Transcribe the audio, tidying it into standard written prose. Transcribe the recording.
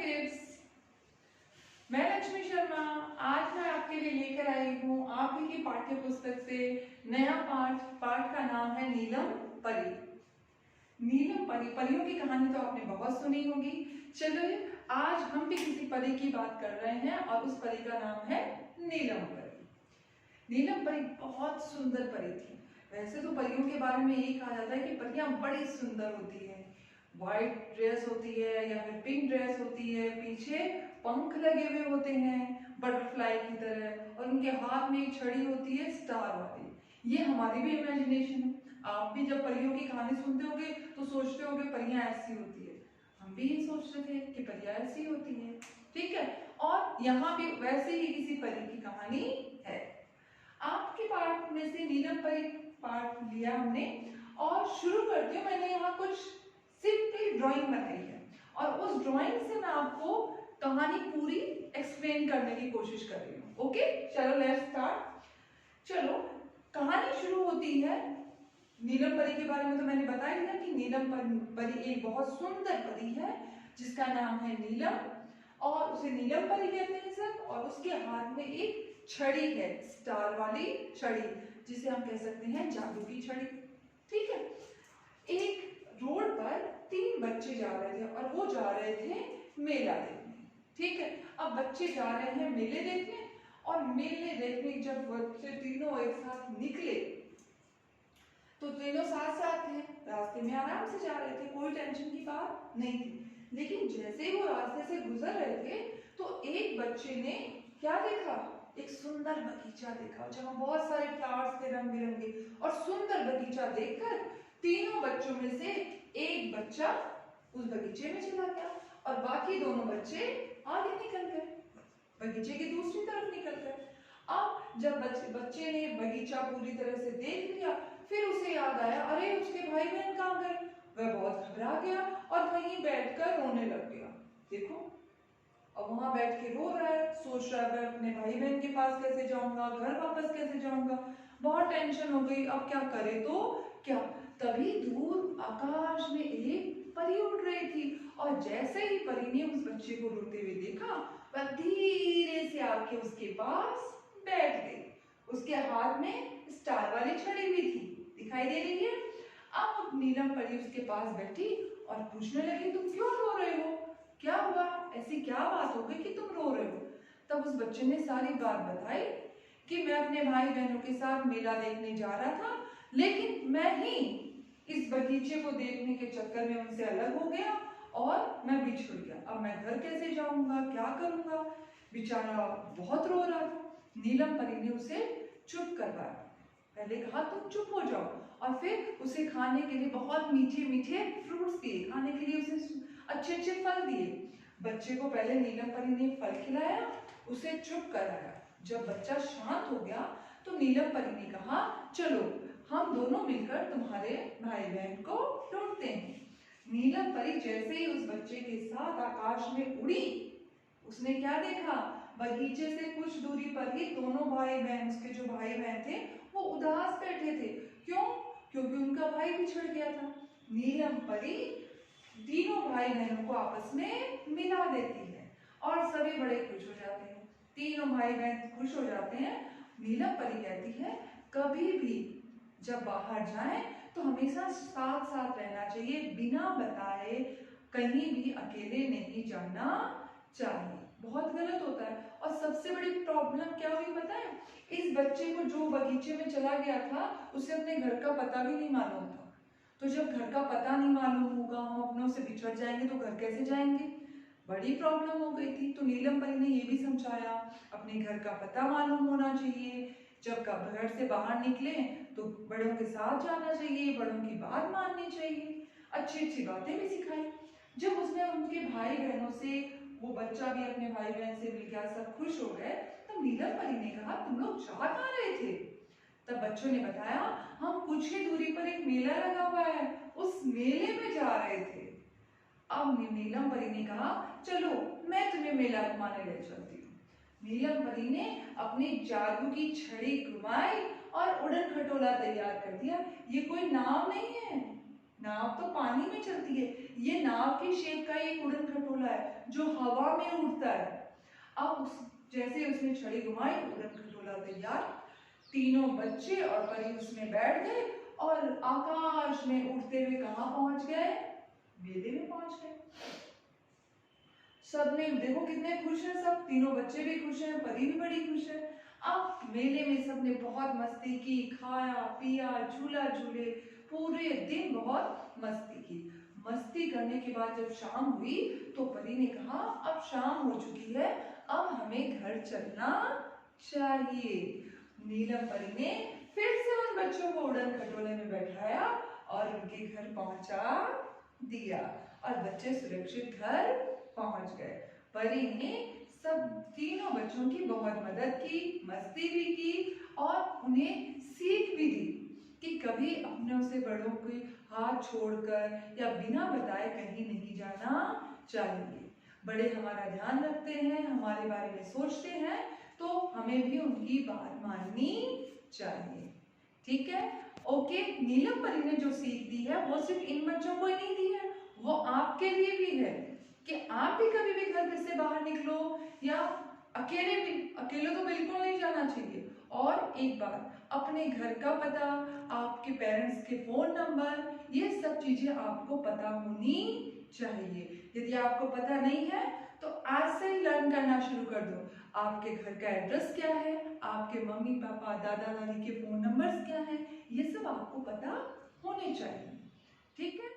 Kids, मैं लक्ष्मी शर्मा आज मैं आपके लिए लेकर आई हूँ आप ही की पाठ्य पुस्तक से नया पाठ का नाम है नीलम परी। नीलम परी, परियों की कहानी तो आपने बहुत सुनी होगी। चलो आज हम भी किसी परी की बात कर रहे हैं और उस परी का नाम है नीलम परी। नीलम परी बहुत सुंदर परी थी। वैसे तो परियों के बारे में यही कहा जाता है कि परियां बड़ी सुंदर होती है। व्हाइट ड्रेस होती है या फिर पिंक ड्रेस होती है, पीछे पंख लगे हुए होते हैं बटरफ्लाई की तरह, और उनके हाथ में एक छड़ी होती है स्टार वाली। ये हमारी भी इमेजिनेशन है। आप भी जब परियों की कहानी सुनते होगे तो सोचते होगे परियां ऐसी होती है। हम भी ये सोच रहे थे कि परियां ऐसी होती है, ठीक है। और यहाँ भी वैसे ही किसी परी की कहानी है। आपके पाठ में से नीलम परी पाठ लिया हमने और शुरू करती हूँ। मैंने यहाँ कुछ सिंपली ड्राइंग बनाई है और उस ड्राइंग से मैं आपको कहानी पूरी एक्सप्लेन करने की कोशिश कर रही हूँ। ओके, चलो लेट्स स्टार्ट। चलो कहानी शुरू होती है। नीलम परी के बारे में तो मैंने बता ही दिया कि नीलम परी एक बहुत सुंदर परी है जिसका नाम है नीलम, और उसे नीलम परी कहते हैं सब। और उसके हाथ में एक छड़ी है, स्टार वाली छड़ी, जिसे हम कह सकते हैं जादू की छड़ी, ठीक है। एक रोड पर 3 बच्चे जा रहे थे और वो जा रहे थे मेला देखने, ठीक है। अब बच्चे जा रहे हैं मेले देखने, और मेले देखने जब बच्चे तीनों एक साथ निकले तो तीनों साथ साथ थे, रास्ते में आराम से जा रहे थे, कोई टेंशन की बात नहीं थी। लेकिन जैसे ही वो रास्ते से गुजर रहे थे तो एक बच्चे ने क्या देखा, एक सुंदर बगीचा देखा जहाँ बहुत सारे फ्लावर्स थे रंग बिरंगे। और सुंदर बगीचा देखकर तीनों बच्चों में से एक बच्चा उस बगीचे में चला गया और बाकी दोनों बच्चे आगे निकल गए, बगीचे की दूसरी तरफ निकल गए। अब जब बच्चे ने बगीचा पूरी तरह से देख लिया, फिर उसे याद आया अरे उसके भाई बहन कहाँ गए। वह बहुत घबरा गया और वहीं बैठकर रोने लग गया। देखो, अब वहां बैठ के रो रहा है, सोच रहा है मैं अपने भाई बहन के पास कैसे जाऊंगा, घर वापस कैसे जाऊंगा, बहुत टेंशन हो गई, अब क्या करे तो क्या। तभी दूर आकाश में एक परी उड़ रही थी, और जैसे ही परी ने उस बच्चे को रोते हुए देखा, वह धीरे से आके उसके पास बैठ गई। उसके हाथ में स्टार वाली छड़ी भी थी, दिखाई दे रही है। अब नीलम परी उसके पास बैठी और पूछने लगी तुम क्यों रो रहे हो, क्या हुआ, ऐसी क्या बात हो गई कि तुम रो रहे हो। तब उस बच्चे ने सारी बात बताई कि मैं अपने भाई बहनों के साथ मेला देखने जा रहा था, लेकिन मैं ही इस बगीचे को देखने के चक्कर में उनसे अलग हो गया और मैं बिछड़ गया। अब मैं घर कैसे जाऊंगा, क्या करूंगा। बेचारा बहुत रो रहा था। नीलम परी ने उसे चुप करवाया, पहले कहा तुम चुप हो जाओ, और फिर उसे खाने के लिए बहुत मीठे मीठे फ्रूट्स दिए, खाने के लिए उसे अच्छे अच्छे फल दिए। बच्चे को पहले नीलम परी ने फल खिलाया, उसे चुप कराया। जब बच्चा शांत हो गया तो नीलम परी ने कहा चलो हम दोनों मिलकर तुम्हारे भाई बहन को ढूंढते हैं। नीलम परी जैसे ही उस बच्चे के साथ आकाश में उड़ी, उसने क्या देखा, बगीचे से कुछ दूरी पर ही दोनों भाई बहन, उसके जो भाई बहन थे वो उदास बैठे थे। क्यों? क्योंकि उनका भाई बिछड़ गया था। नीलम परी तीनों भाई बहनों को आपस में मिला देती है और सभी बड़े खुश हो जाते हैं। तीनों भाई बहन खुश हो जाते हैं। नीलम परी कहती है कभी भी जब बाहर जाएं तो हमेशा साथ साथ रहना चाहिए, बिना बताए कहीं भी अकेले नहीं जाना चाहिए, बहुत गलत होता है। और सबसे बड़ी प्रॉब्लम क्या हुई पता है, इस बच्चे को जो बगीचे में चला गया था उसे अपने घर का पता भी नहीं मालूम था। तो जब घर का पता नहीं मालूम होगा, हम अपनों से बिछड़ जाएंगे तो घर कैसे जाएंगे, बड़ी प्रॉब्लम हो गई थी। तो नीलम परी ने ये भी समझाया अपने घर का पता मालूम होना चाहिए, जब घर से बाहर निकले तो बड़ों के साथ जाना चाहिए, बड़ों की बात माननी चाहिए, अच्छी अच्छी बातें भी सिखाई। जब उसने उनके भाई बहनों से, वो बच्चा भी अपने भाई बहन से मिल गया, सब खुश हो गए, तब नीलम परी ने कहा तुम लोग जा कहाँ रहे थे। तब बच्चों ने बताया हम कुछ ही दूरी पर एक मेला लगा हुआ है, उस मेले में जा रहे थे। अब नीलम परी ने कहा चलो मैं तुम्हें मेला घुमाने ले चलती हूँ। नीलम परी ने अपनी जादू की छड़ी घुमाई और उड़न खटोला तैयार कर दिया। ये कोई नाव नहीं है, नाव तो पानी में चलती है, ये नाव की शेप का एक उड़न खटोला है जो हवा में उड़ता है। अब जैसे उसने छड़ी घुमाई, उड़न खटोला तैयार। तीनों बच्चे और परी उसमें बैठ गए और आकाश में उड़ते हुए कहाँ पहुंच गए? मेले में पहुंच गए। सबने देखो कितने खुश हैं सब, तीनों बच्चे भी खुश हैं, परी भी बड़ी खुश है। अब मेले में सबने बहुत मस्ती की, खाया पिया, झूला झूले, पूरे दिन बहुत मस्ती की। मस्ती करने के बाद जब शाम हुई तो परी ने कहा अब शाम हो चुकी है, अब हमें घर चलना चाहिए। नीलम परी ने फिर से उन बच्चों को उड़न खटोले में बैठाया और उनके घर पहुंचा दिया और बच्चे सुरक्षित घर पहुंच गए। परी ने सब तीनों बच्चों की बहुत मदद की, मस्ती भी की और उन्हें सीख भी दी कि कभी अपनों से बड़ों के हाथ छोड़कर या बिना बताए कहीं नहीं जाना चाहिए। बड़े हमारा ध्यान रखते हैं, हमारे बारे में सोचते हैं, तो हमें भी उनकी बात माननी चाहिए। ठीक है? ओके, नीलम परी ने जो सीख दी है वो सिर्फ इन बच्चों को ही नहीं दी है, वो आपके लिए भी है कि आप भी कभी भी घर से बाहर निकलो या अकेले तो बिल्कुल नहीं जाना चाहिए। और एक बात, अपने घर का पता, आपके पेरेंट्स के फोन नंबर, ये सब चीजें आपको पता होनी चाहिए। यदि आपको पता नहीं है तो आज से ही लर्न करना शुरू कर दो। आपके घर का एड्रेस क्या है, आपके मम्मी पापा दादा दादी के फोन नंबर्स क्या हैं, ये सब आपको पता होने चाहिए। ठीक है?